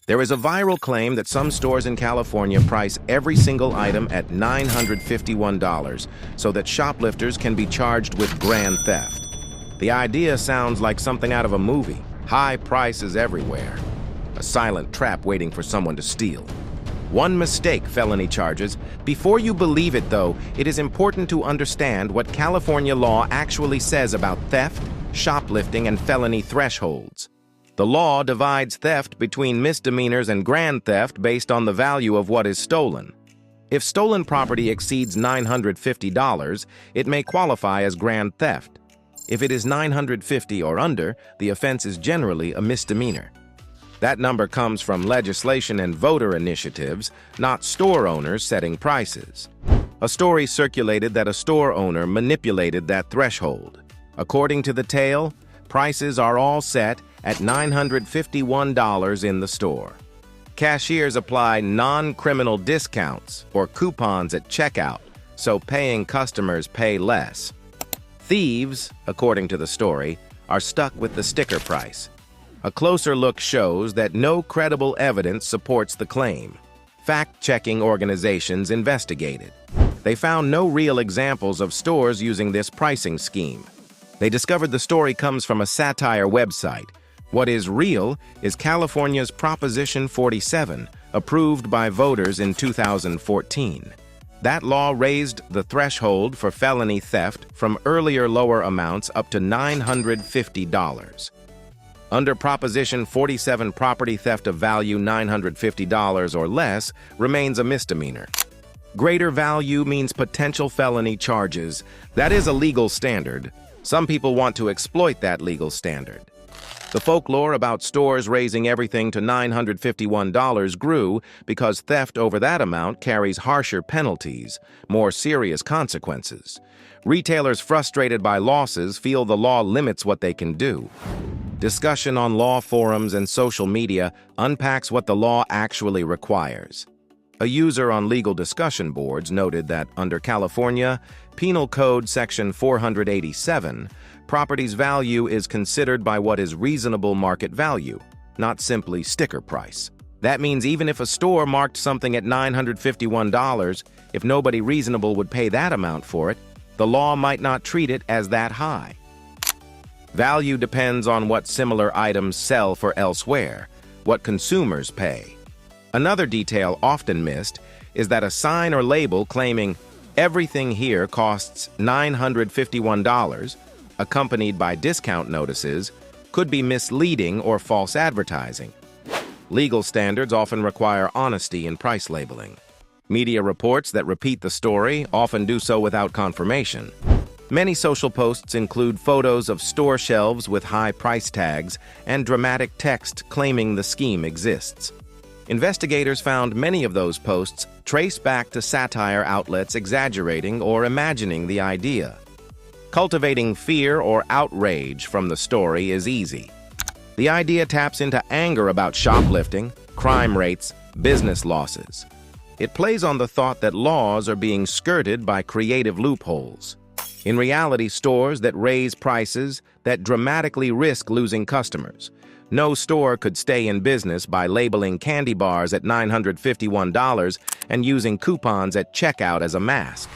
There is a viral claim that some stores in California price every single item at $951 so that shoplifters can be charged with grand theft. The idea sounds like something out of a movie. High prices everywhere. A silent trap waiting for someone to steal. One mistake, felony charges. Before you believe it, though, it is important to understand what California law actually says about theft, shoplifting, and felony thresholds. The law divides theft between misdemeanors and grand theft based on the value of what is stolen. If stolen property exceeds $950, it may qualify as grand theft. If it is $950 or under, the offense is generally a misdemeanor. That number comes from legislation and voter initiatives, not store owners setting prices. A story circulated that a store owner manipulated that threshold. According to the tale, prices are all set at $951 in the store. Cashiers apply non-criminal discounts or coupons at checkout, so paying customers pay less. Thieves, according to the story, are stuck with the sticker price. A closer look shows that no credible evidence supports the claim. Fact-checking organizations investigated. They found no real examples of stores using this pricing scheme. They discovered the story comes from a satire website. What is real is California's Proposition 47, approved by voters in 2014. That law raised the threshold for felony theft from earlier lower amounts up to $950. Under Proposition 47, property theft of value $950 or less remains a misdemeanor. Greater value means potential felony charges. That is a legal standard. Some people want to exploit that legal standard. The folklore about stores raising everything to $951 grew because theft over that amount carries harsher penalties, more serious consequences. Retailers frustrated by losses feel the law limits what they can do. Discussion on law forums and social media unpacks what the law actually requires. A user on legal discussion boards noted that under California Penal Code Section 487, property's value is considered by what is reasonable market value, not simply sticker price. That means even if a store marked something at $951, if nobody reasonable would pay that amount for it, the law might not treat it as that high. Value depends on what similar items sell for elsewhere, what consumers pay. Another detail often missed is that a sign or label claiming "everything here costs $951," accompanied by discount notices, could be misleading or false advertising. Legal standards often require honesty in price labeling. Media reports that repeat the story often do so without confirmation. Many social posts include photos of store shelves with high price tags and dramatic text claiming the scheme exists. Investigators found many of those posts trace back to satire outlets exaggerating or imagining the idea. Cultivating fear or outrage from the story is easy. The idea taps into anger about shoplifting, crime rates, business losses. It plays on the thought that laws are being skirted by creative loopholes. In reality, stores that raise prices that dramatically risk losing customers. No store could stay in business by labeling candy bars at $951 and using coupons at checkout as a mask.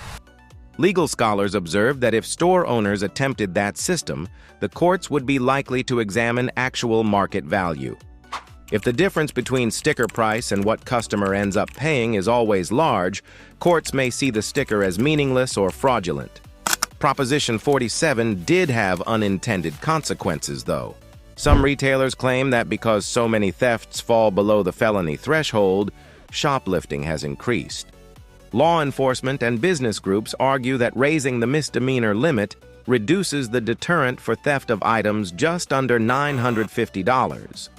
Legal scholars observed that if store owners attempted that system, the courts would be likely to examine actual market value. If the difference between sticker price and what customer ends up paying is always large, courts may see the sticker as meaningless or fraudulent. Proposition 47 did have unintended consequences, though. Some retailers claim that because so many thefts fall below the felony threshold, shoplifting has increased. Law enforcement and business groups argue that raising the misdemeanor limit reduces the deterrent for theft of items just under $950.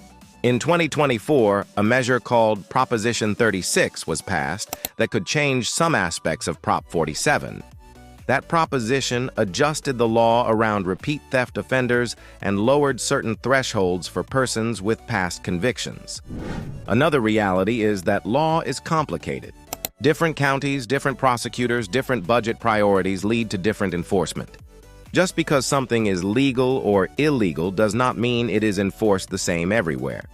In 2024, a measure called Proposition 36 was passed that could change some aspects of Prop 47. That proposition adjusted the law around repeat theft offenders and lowered certain thresholds for persons with past convictions. Another reality is that law is complicated. Different counties, different prosecutors, different budget priorities lead to different enforcement. Just because something is legal or illegal does not mean it is enforced the same everywhere.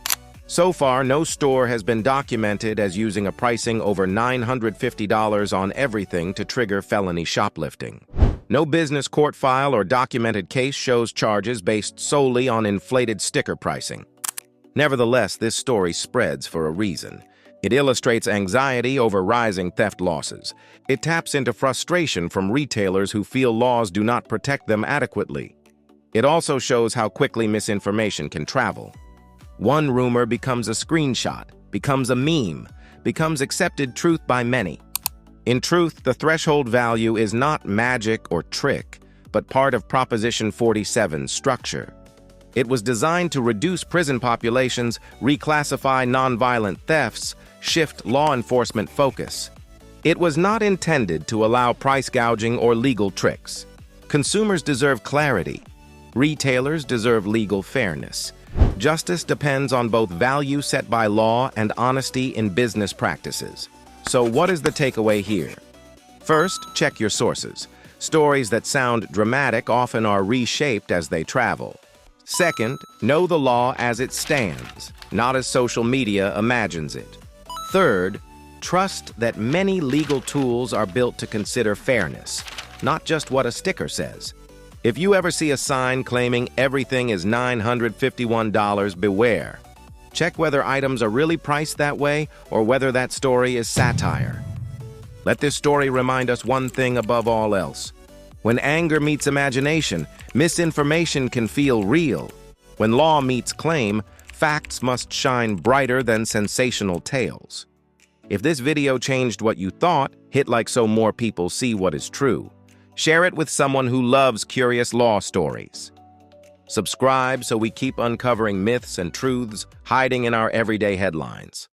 So far, no store has been documented as using a pricing over $950 on everything to trigger felony shoplifting. No business court file or documented case shows charges based solely on inflated sticker pricing. Nevertheless, this story spreads for a reason. It illustrates anxiety over rising theft losses. It taps into frustration from retailers who feel laws do not protect them adequately. It also shows how quickly misinformation can travel. One rumor becomes a screenshot, becomes a meme, becomes accepted truth by many. In truth, the threshold value is not magic or trick, but part of Proposition 47's structure. It was designed to reduce prison populations, reclassify nonviolent thefts, shift law enforcement focus. It was not intended to allow price gouging or legal tricks. Consumers deserve clarity. Retailers deserve legal fairness. Justice depends on both value set by law and honesty in business practices. So what is the takeaway here? First, check your sources. Stories that sound dramatic often are reshaped as they travel. Second, know the law as it stands, not as social media imagines it. Third, trust that many legal tools are built to consider fairness, not just what a sticker says. If you ever see a sign claiming everything is $951, beware. Check whether items are really priced that way or whether that story is satire. Let this story remind us one thing above all else. When anger meets imagination, misinformation can feel real. When law meets claim, facts must shine brighter than sensational tales. If this video changed what you thought, hit like so more people see what is true. Share it with someone who loves curious law stories. Subscribe so we keep uncovering myths and truths hiding in our everyday headlines.